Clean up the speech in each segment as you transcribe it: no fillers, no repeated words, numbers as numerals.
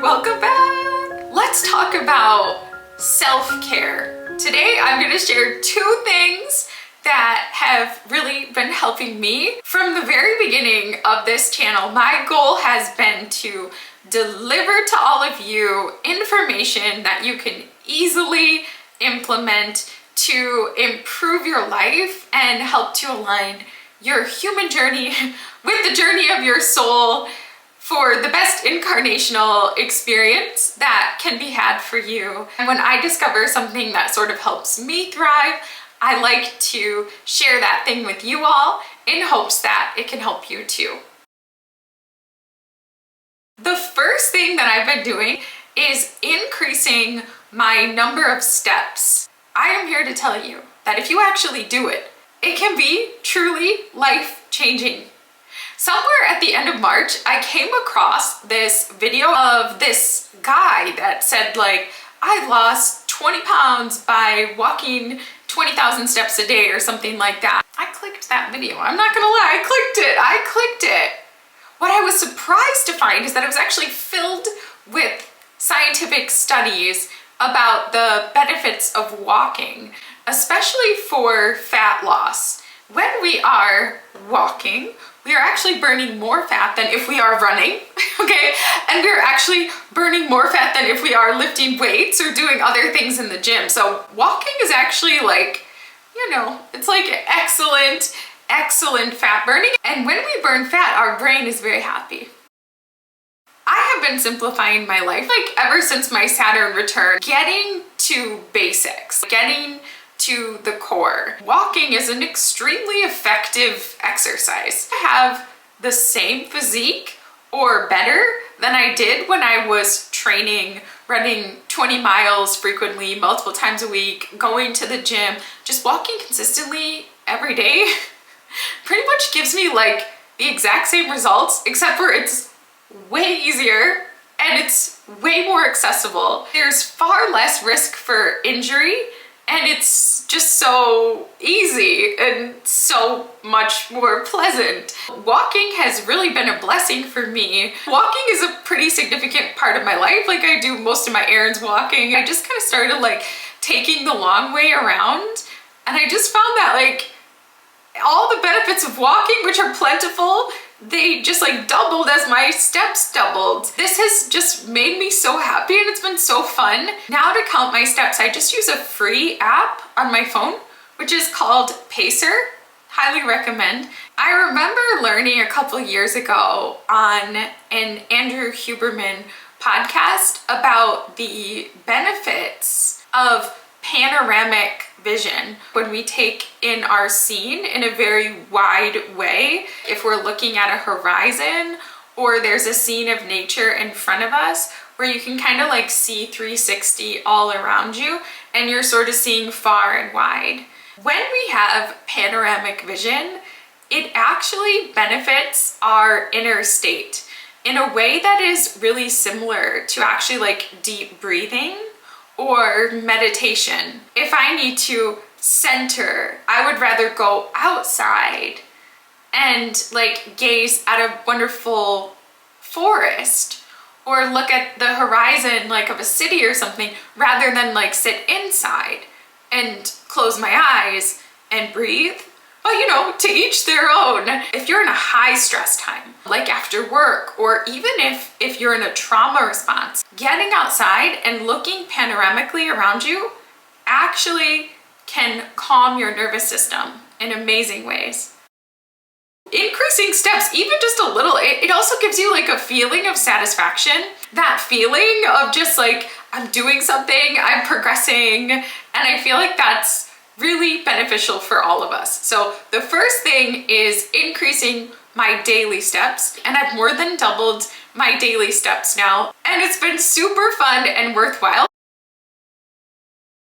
welcome back. Let's talk about self-care. Today I'm going to share two things that have really been helping me. From the very beginning of this channel, my goal has been to deliver to all of you information that you can easily implement to improve your life and help to align your human journey with the journey of your soul for the best incarnational experience that can be had for you. And when I discover something that sort of helps me thrive, I like to share that thing with you all in hopes that it can help you too. The first thing that I've been doing is increasing my number of steps. I am here to tell you that if you actually do it, it can be truly life-changing. Somewhere at the end of March, I came across this video of this guy that said like, I lost 20 pounds by walking 20,000 steps a day or something like that. I clicked that video. I'm not gonna lie, I clicked it. What I was surprised to find is that it was actually filled with scientific studies about the benefits of walking, especially for fat loss. When we are walking, we are actually burning more fat than if we are running, okay? And we're actually burning more fat than if we are lifting weights or doing other things in the gym. So walking is actually like, you know, it's like excellent fat burning. And when we burn fat, our brain is very happy. I have been simplifying my life like ever since my Saturn return, getting to basics, getting to the core. Walking is an extremely effective exercise. I have the same physique or better than I did when I was training, running 20 miles frequently, multiple times a week, going to the gym. Just walking consistently every day pretty much gives me like the exact same results, except for it's way easier and it's way more accessible. There's far less risk for injury, and it's just so easy and so much more pleasant. Walking has really been a blessing for me. Walking is a pretty significant part of my life. Like I do most of my errands walking. I just kind of started like taking the long way around, and I just found that like all the benefits of walking, which are plentiful, they just like doubled as my steps doubled. This has just made me so happy and it's been so fun. Now to count my steps, I just use a free app on my phone, which is called Pacer. Highly recommend. I remember learning a couple years ago on an Andrew Huberman podcast about the benefits of panoramic vision when we take in our scene in a very wide way. If we're looking at a horizon or there's a scene of nature in front of us where you can kind of like see 360 all around you and you're sort of seeing far and wide. When we have panoramic vision, it actually benefits our inner state in a way that is really similar to actually like deep breathing or meditation. If I need to center, I would rather go outside and like gaze at a wonderful forest or look at the horizon like of a city or something rather than like sit inside and close my eyes and breathe. But you know, to each their own. If you're in a high stress time, like after work, or even if you're in a trauma response, getting outside and looking panoramically around you actually can calm your nervous system in amazing ways. Increasing steps, even just a little, it also gives you like a feeling of satisfaction. That feeling of just like, I'm doing something, I'm progressing, and I feel like that's really beneficial for all of us. So the first thing is increasing my daily steps, and I've more than doubled my daily steps now, and it's been super fun and worthwhile.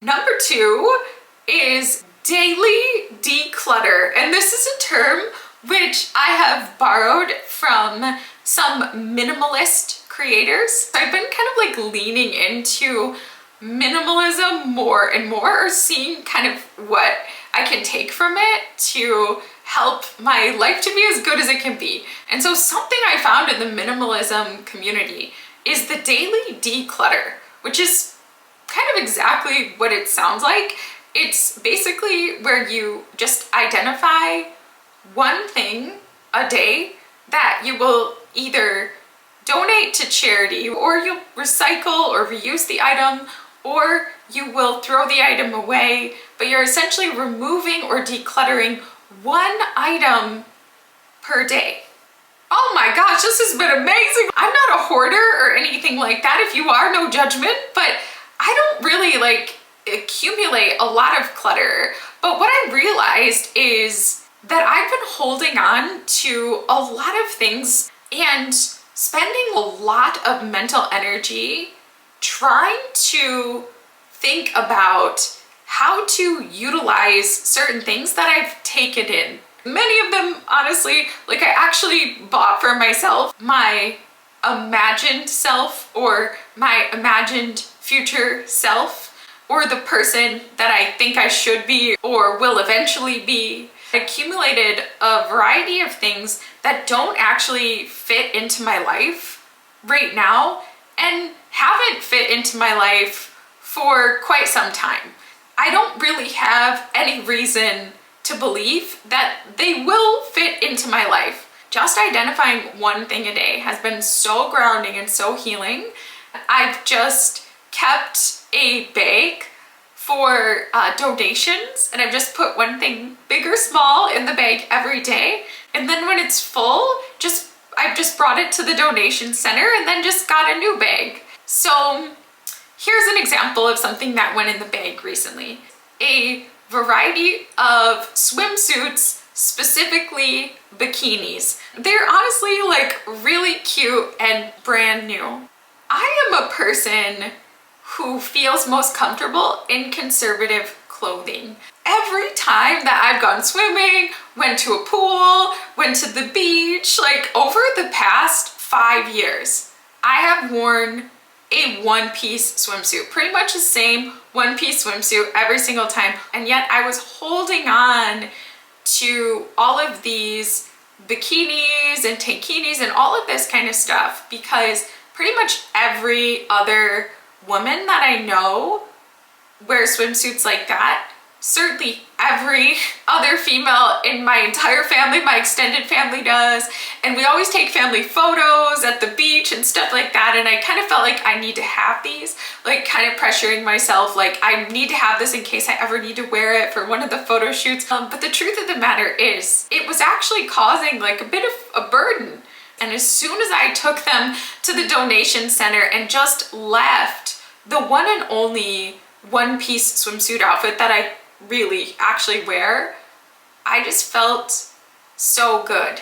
Number two is daily declutter, and this is a term which I have borrowed from some minimalist creators. I've been kind of like leaning into minimalism more and more, or seeing kind of what I can take from it to help my life to be as good as it can be. And so something I found in the minimalism community is the daily declutter, which is kind of exactly what it sounds like. It's basically where you just identify one thing a day that you will either donate to charity, or you'll recycle or reuse the item, or you will throw the item away, but you're essentially removing or decluttering one item per day. Oh my gosh, this has been amazing. I'm not a hoarder or anything like that. If you are, no judgment, but I don't really like accumulate a lot of clutter. But what I realized is that I've been holding on to a lot of things and spending a lot of mental energy trying to think about how to utilize certain things that I've taken in. Many of them, honestly, like I actually bought for myself my imagined self, or my imagined future self, or the person that I think I should be or will eventually be. I accumulated a variety of things that don't actually fit into my life right now and haven't fit into my life for quite some time. I don't really have any reason to believe that they will fit into my life. Just identifying one thing a day has been so grounding and so healing. I've just kept a bag for donations, and I've just put one thing, big or small, in the bag every day. And then when it's full, I've just brought it to the donation center and then just got a new bag. So here's an example of something that went in the bag recently. A variety of swimsuits, specifically bikinis. They're honestly like really cute and brand new. I am a person who feels most comfortable in conservative clothing. Every time that I've gone swimming, went to a pool, went to the beach, like over the past 5 years, I have worn a one-piece swimsuit, pretty much the same one-piece swimsuit every single time. And yet I was holding on to all of these bikinis and tankinis and all of this kind of stuff because pretty much every other woman that I know wears swimsuits like that. Certainly every other female in my entire family, my extended family does. And we always take family photos at the beach and stuff like that. And I kind of felt like I need to have these, like kind of pressuring myself, like I need to have this in case I ever need to wear it for one of the photo shoots. But the truth of the matter is, it was actually causing like a bit of a burden. And as soon as I took them to the donation center and just left the one and only one-piece swimsuit outfit that I really actually wear, I just felt so good.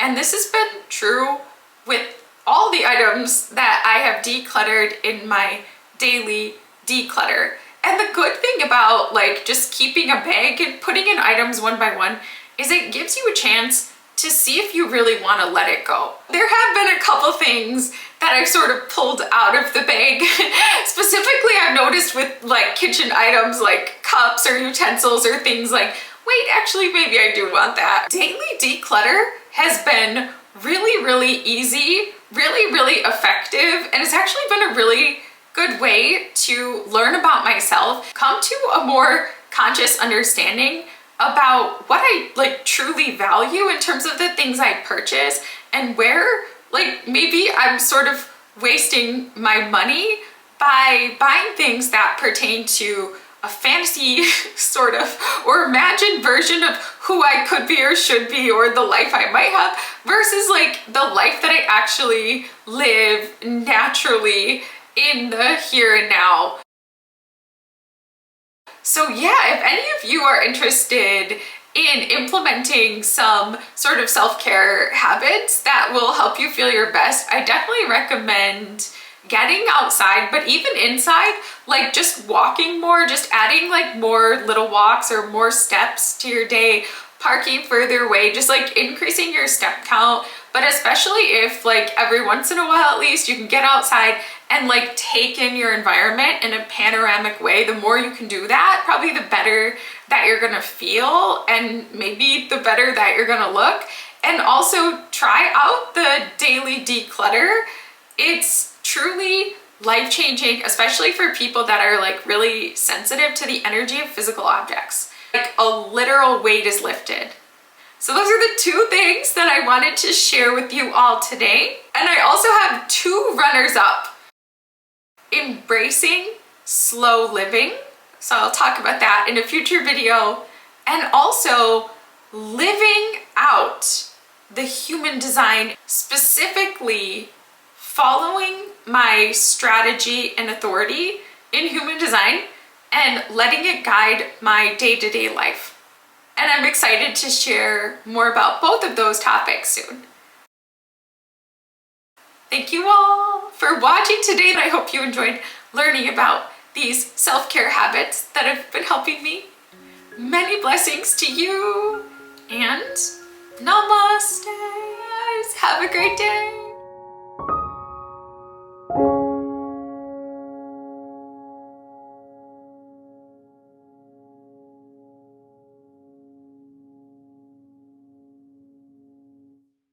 And this has been true with all the items that I have decluttered in my daily declutter. And the good thing about like just keeping a bag and putting in items one by one is it gives you a chance to see if you really want to let it go. There have been a couple things that I've sort of pulled out of the bag. Specifically, I've noticed with like kitchen items like cups or utensils or things like, wait, actually, maybe I do want that. Daily declutter has been really, really easy, really, really effective, and it's actually been a really good way to learn about myself, come to a more conscious understanding about what I like truly value in terms of the things I purchase, and where like maybe I'm sort of wasting my money by buying things that pertain to a fantasy sort of or imagined version of who I could be or should be, or the life I might have, versus like the life that I actually live naturally in the here and now. So yeah, if any of you are interested in implementing some sort of self-care habits that will help you feel your best, I definitely recommend getting outside, but even inside, like just walking more, just adding like more little walks or more steps to your day, parking further away, just like increasing your step count. But especially if like every once in a while at least you can get outside and like take in your environment in a panoramic way, the more you can do that, probably the better that you're gonna feel, and maybe the better that you're gonna look. And also try out the daily declutter. It's truly life-changing, especially for people that are like really sensitive to the energy of physical objects. Like a literal weight is lifted. So those are the two things that I wanted to share with you all today. And I also have two runners up. Embracing slow living. So I'll talk about that in a future video. And also living out the human design, specifically following my strategy and authority in human design and letting it guide my day-to-day life. And I'm excited to share more about both of those topics soon. Thank you all for watching today. I hope you enjoyed learning about these self-care habits that have been helping me. Many blessings to you and namaste. Have a great day.